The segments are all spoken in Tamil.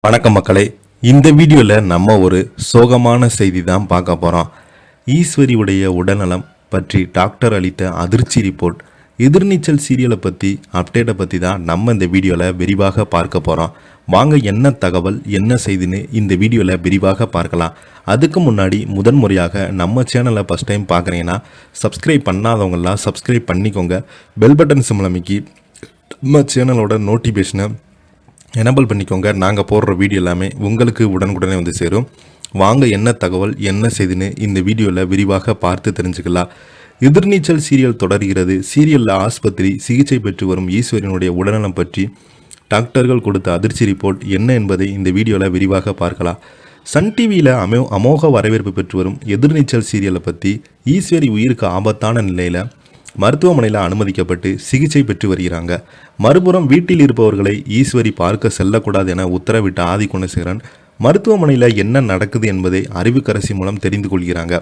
வணக்கம் மக்களே. இந்த வீடியோவில் நம்ம ஒரு சோகமான செய்தி தான் பார்க்க போகிறோம். ஈஸ்வரியுடைய உடல்நலம் பற்றி டாக்டர் அளித்த அதிர்ச்சி ரிப்போர்ட், எதிர்நீச்சல் சீரியலை பற்றி அப்டேட்டை பற்றி தான் நம்ம இந்த வீடியோவில் விரிவாக பார்க்க போகிறோம். வாங்க என்ன தகவல் என்ன செய்தின்னு இந்த வீடியோவில் விரிவாக பார்க்கலாம். அதுக்கு முன்னாடி முதன்முறையாக நம்ம சேனலை ஃபஸ்ட் டைம் பார்க்குறீங்கன்னா சப்ஸ்கிரைப் பண்ணாதவங்களாம் சப்ஸ்கிரைப் பண்ணிக்கோங்க. பெல் பட்டன் சிம்பிள் அமைக்கி நம்ம சேனலோட நோட்டிஃபிகேஷனை எனபிள் பண்ணிக்கோங்க. நாங்கள் போடுற வீடியோ எல்லாமே உங்களுக்கு உடனுக்குடனே வந்து சேரும். வாங்க என்ன தகவல் என்ன செய்துன்னு இந்த வீடியோவில் விரிவாக பார்த்து தெரிஞ்சுக்கலாம். எதிர்நீச்சல் சீரியல் தொடர்கிறது. சீரியலில் ஆஸ்பத்திரி சிகிச்சை பெற்று வரும் ஈஸ்வரனுடைய உடல்நலம் பற்றி டாக்டர்கள் கொடுத்த அதிர்ச்சி ரிப்போர்ட் என்ன என்பதை இந்த வீடியோவில் விரிவாக பார்க்கலாம். சன் டிவியில் அமோக வரவேற்பு பெற்று வரும் எதிர்நீச்சல் சீரியலை பற்றி ஈஸ்வரி உயிருக்கு ஆபத்தான நிலையில் மருத்துவமனையில் அனுமதிக்கப்பட்டு சிகிச்சை பெற்று வருகிறாங்க. மறுபுறம் வீட்டில் இருப்பவர்களை ஈஸ்வரி பார்க்க செல்லக்கூடாது என உத்தரவிட்ட ஆதி குணசேகரன் மருத்துவமனையில் என்ன நடக்குது என்பதை அறிவுக்கரசி மூலம் தெரிந்து கொள்கிறாங்க.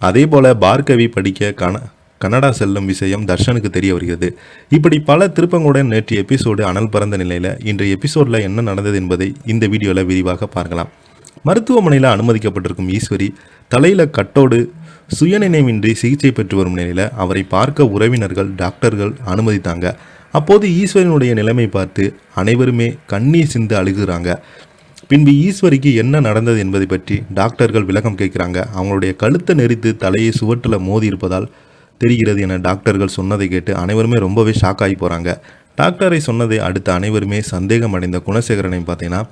அதே போல பார்கவி படிக்க கனடா செல்லும் விஷயம் தர்ஷனுக்கு தெரிய வருகிறது. இப்படி பல திருப்பங்களுடன் நேற்று எபிசோடு அனல் பறந்த நிலையில் இன்றைய எபிசோடில் என்ன நடந்தது என்பதை இந்த வீடியோவில் விரிவாக பார்க்கலாம். மருத்துவமனையில் அனுமதிக்கப்பட்டிருக்கும் ஈஸ்வரி தலையில் கட்டோடு சுயநினைவின்றி சிகிச்சை பெற்று வரும் நிலையில் அவரை பார்க்க உறவினர்கள் டாக்டர்கள் அனுமதித்தாங்க. அப்போது ஈஸ்வரனுடைய நிலைமை பார்த்து அனைவருமே கண்ணீர் சிந்து அழுகுறாங்க. பின்பு ஈஸ்வரிக்கு என்ன நடந்தது என்பதை பற்றி டாக்டர்கள் விளக்கம் கேட்குறாங்க. அவங்களுடைய கழுத்தை நெரித்து தலையை சுவற்றில் மோதி இருப்பதால் தெரிகிறது என டாக்டர்கள் சொன்னதை கேட்டு அனைவருமே ரொம்பவே ஷாக் ஆகி போகிறாங்க. டாக்டரை சொன்னதை அடுத்து அனைவருமே சந்தேகம் அடைந்த குணசேகரனை பார்த்தீங்கன்னா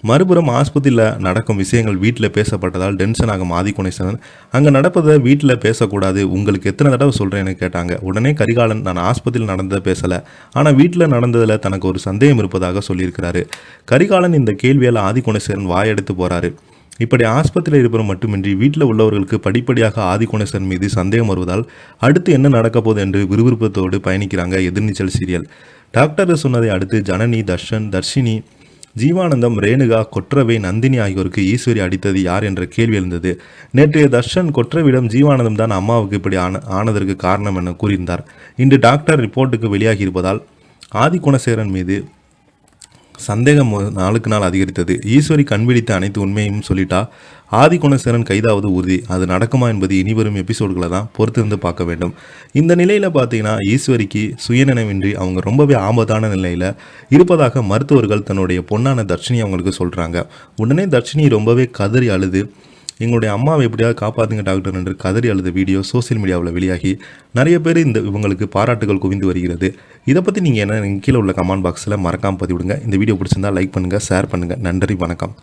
மறுபுறம் ஆஸ்பத்திரியில் நடக்கும் விஷயங்கள் வீட்டில் பேசப்பட்டதால் டென்ஷன் ஆகும் ஆதி குணசேகரன் அங்கே நடப்பதை வீட்டில் பேசக்கூடாது, உங்களுக்கு எத்தனை தடவை சொல்கிறேன்னு கேட்டாங்க. உடனே கரிகாலன் நான் ஆஸ்பத்திரியில் நடந்ததை பேசலை, ஆனால் வீட்டில் நடந்ததில் தனக்கு ஒரு சந்தேகம் இருப்பதாக சொல்லியிருக்கிறாரு. கரிகாலன் இந்த கேள்வியால் ஆதி குணசேகரன் வாயெடுத்து போகிறாரு. இப்படி ஆஸ்பத்திரியில் இருப்பவர் மட்டுமின்றி வீட்டில் உள்ளவர்களுக்கு படிப்படியாக ஆதி குணசேகரன் மீது சந்தேகம் வருவதால் அடுத்து என்ன நடக்க போகுது என்று விறுவிறுப்பத்தோடு பயணிக்கிறாங்க எதிர்நீச்சல் சீரியல். டாக்டர் சொன்னதை அடுத்து ஜனனி, தர்ஷினி, ஜீவானந்தம், ரேணுகா, கொற்றவை, நந்தினி ஆகியோருக்கு ஈஸ்வரி அடித்தது யார் என்ற கேள்வி எழுந்தது. நேற்றைய தர்ஷன் கொற்றவிடம் ஜீவானந்தம் தான் அம்மாவுக்கு இப்படி ஆனதற்கு காரணம் என கூறியிருந்தார். இன்று டாக்டர் ரிப்போர்ட்டுக்கு வெளியாகி இருப்பதால் ஆதி குணசேகரன் மீது சந்தேகம் நாளுக்கு நாள் அதிகரித்தது. ஈஸ்வரி கண்விழித்த அனைத்து உண்மையும் சொல்லிட்டா ஆதி குணசேகரன் கைதாவது உறுதி. அது நடக்குமா என்பது இனிவரும் எபிசோடுகளை தான் பொறுத்திருந்து பார்க்க வேண்டும். இந்த நிலையில் பார்த்தீங்கன்னா ஈஸ்வரிக்கு சுயநினைவின்றி அவங்க ரொம்பவே ஆபத்தான நிலையில் இருப்பதாக மருத்துவர்கள் தன்னுடைய பொண்ணான தர்ஷினி அவங்களுக்கு சொல்கிறாங்க. உடனே தர்ஷினி ரொம்பவே கதறி அழுது எங்களுடைய அம்மாவை எப்படியாவது காப்பாற்றுங்க டாக்டர் என்று கதறி அழுத வீடியோ சோசியல் மீடியாவில் வெளியாகி நிறைய பேர் இவங்களுக்கு பாராட்டுகள் குவிந்து வருகிறது. இதை பற்றி நீங்கள் என்ன கீழே உள்ள கமெண்ட் பாக்ஸில் மறக்காமல் பதிவிடுங்க. இந்த வீடியோ பிடிச்சிருந்தால் லைக் பண்ணுங்கள், ஷேர் பண்ணுங்கள். நன்றி, வணக்கம்.